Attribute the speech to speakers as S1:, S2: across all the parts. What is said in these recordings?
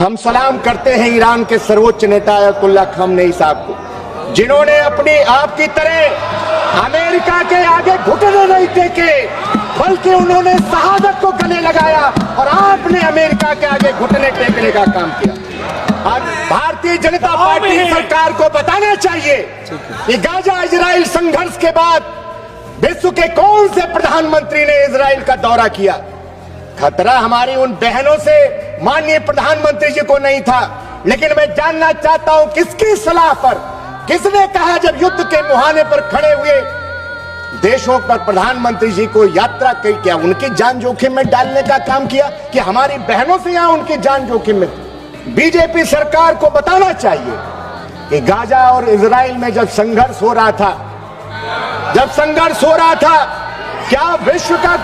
S1: हम सलाम करते हैं ईरान के सर्वोच्च नेता अयतुल्लाह खamenei साहब को, जिन्होंने अपनी आपकी तरह अमेरिका के आगे घुटने नहीं टेके, बल्कि उन्होंने शहादत को गले लगाया और आपने अमेरिका के आगे घुटने टेकने का काम किया। और भारतीय जनता पार्टी सरकार को बताना चाहिए कि गाजा इजराइल संघर्ष के बाद विश्व के कौन से प्रधानमंत्री ने इजराइल का दौरा किया। खतरा हमारी उन बहनों से माननीय प्रधानमंत्री जी को नहीं था, लेकिन मैं जानना चाहता हूं किसकी सलाह पर, किसने कहा जब युद्ध के मुहाने पर खड़े हुए देशों पर प्रधानमंत्री जी को यात्रा की, क्या उनकी जान जोखिम में डालने का काम किया कि हमारी बहनों से यहां उनकी जान जोखिम में। बीजेपी सरकार को बताना चाहिए कि गाजा और इजराइल में जब संघर्ष हो रहा था, क्या विश्व का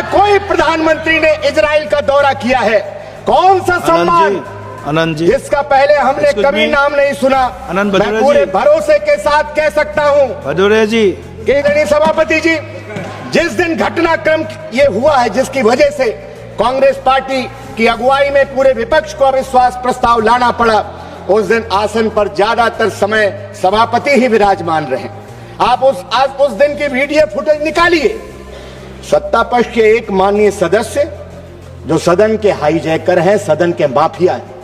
S1: कोई प्रधानमंत्री ने इजराइल का दौरा किया है? कौन सा सम्मान
S2: आनंद जी,
S1: जिसका पहले हमने कभी नाम नहीं सुना। मैं पूरे भरोसे के साथ कह सकता हूं
S2: भदौरे जी,
S1: केंद्रीय सभापति जी, जिस दिन घटनाक्रम ये हुआ है जिसकी वजह से कांग्रेस पार्टी की अगुवाई में पूरे विपक्ष को अविश्वास प्रस्ताव लाना पड़ा, उस दिन आसन पर ज्यादातर समय सभापति ही विराजमान रहे। आप उस दिन की वीडियो फुटेज निकालिए। सत्ता पक्ष के एक माननीय सदस्य जो सदन के हाईजैकर हैं, सदन के माफिया हैं,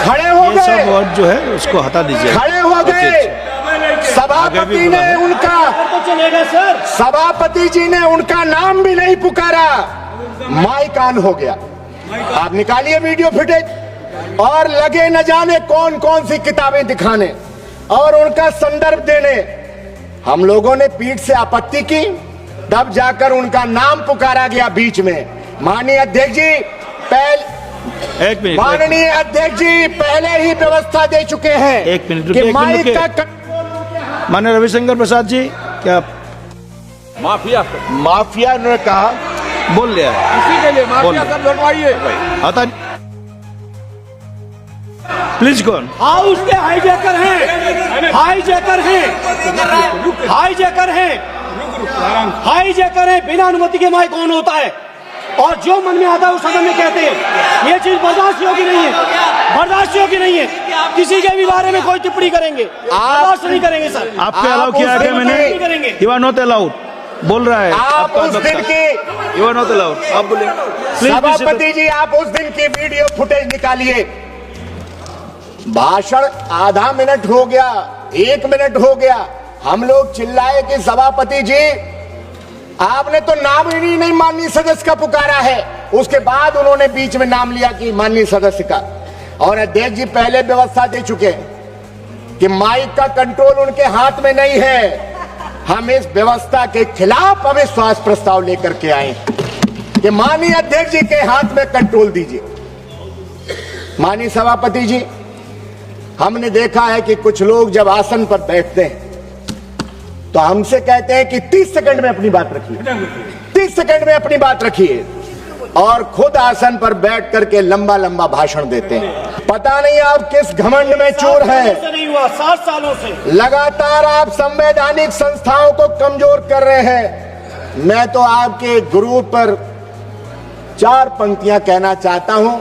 S1: खड़े हो गए।
S2: सब वर्ड जो है उसको हटा दीजिए।
S1: खड़े हो गए। सभापति जी ने उनका नाम भी नहीं पुकारा, माइक ऑन हो गया। आप निकालिए वीडियो फुटेज और लगे न जाने कौन कौन सी किताबें दिखाने और उनका संदर्भ देने। हम लोगों ने पीठ से आपत्ति की, तब जाकर उनका नाम पुकारा गया बीच में। माननीय अध्यक्ष जी पहले ही व्यवस्था दे चुके हैं।
S2: एक मिनट
S1: कि माइक का
S2: माननीय रविशंकर प्रसाद जी, क्या
S1: माफिया ने कहा,
S2: बोल लिया
S3: इसी के लिए माफिया सब लड़वाइए।
S2: आता प्लीज कौन
S3: हाउस के हाईजैकर हैं, हाईजैकर हैं। बिना अनुमति के माइक ऑन होता है और जो मन में आता है उस सदन में कहते हैं। ये चीज बर्दाश्त योग्य नहीं है। किसी के भी बारे में कोई टिप्पणी करेंगे, बर्दाश्त नहीं करेंगे सर।
S2: आपको अलाउ किया है मैंने? यू आर नॉट अलाउड बोल रहा है।
S1: आप उस दिन की
S2: यू आर नॉट अलाउड, आप बोलिए।
S1: सभापति जी, आप उस दिन की वीडियो फुटेज निकालिए। भाषण आधा मिनट हो गया, 1 मिनट हो गया, हम लोग चिल्लाए कि सभापति जी आपने तो नाम ही नहीं माननीय सदस्य का पुकारा है। उसके बाद उन्होंने बीच में नाम लिया कि माननीय सदस्य का। और अध्यक्ष जी पहले व्यवस्था दे चुके हैं कि माइक का कंट्रोल उनके हाथ में नहीं है। हम इस व्यवस्था के खिलाफ अविश्वास प्रस्ताव लेकर के आए कि माननीय अध्यक्ष जी के हाथ में कंट्रोल दीजिए। माननीय सभापति जी, हमने देखा है कि कुछ लोग जब आसन पर बैठते हैं तो हमसे कहते हैं कि 30 सेकंड में अपनी बात रखिए, 30 सेकंड में अपनी बात रखिए, और खुद आसन पर बैठ करके लंबा लंबा भाषण देते हैं। पता नहीं आप किस घमंड में चोर हैं।
S3: नहीं हुआ 7 सालों से
S1: लगातार आप संवैधानिक संस्थाओं को कमजोर कर रहे हैं। मैं तो आपके ग्रुप पर 4 पंक्तियां कहना चाहता हूं,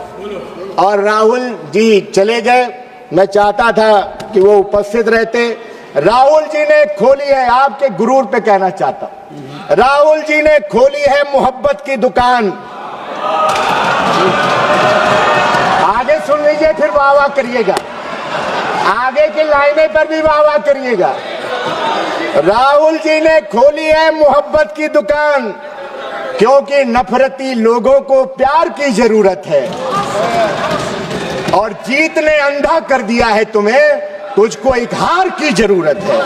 S1: और राहुल जी चले गए, मैं चाहता था कि वो उपस्थित रहते। राहुल जी ने खोली है, आपके गुरूर पे कहना चाहता हूं, राहुल जी ने खोली है मोहब्बत की दुकान। आगे सुन लीजिए, फिर वाह वाह करिएगा, आगे की लाइनें पर भी वाह वाह करिएगा। राहुल जी ने खोली है मोहब्बत की दुकान, क्योंकि नफरती लोगों को प्यार की जरूरत है और जीत ने अंधा कर दिया है तुम्हें, तुझको एक हार की जरूरत है।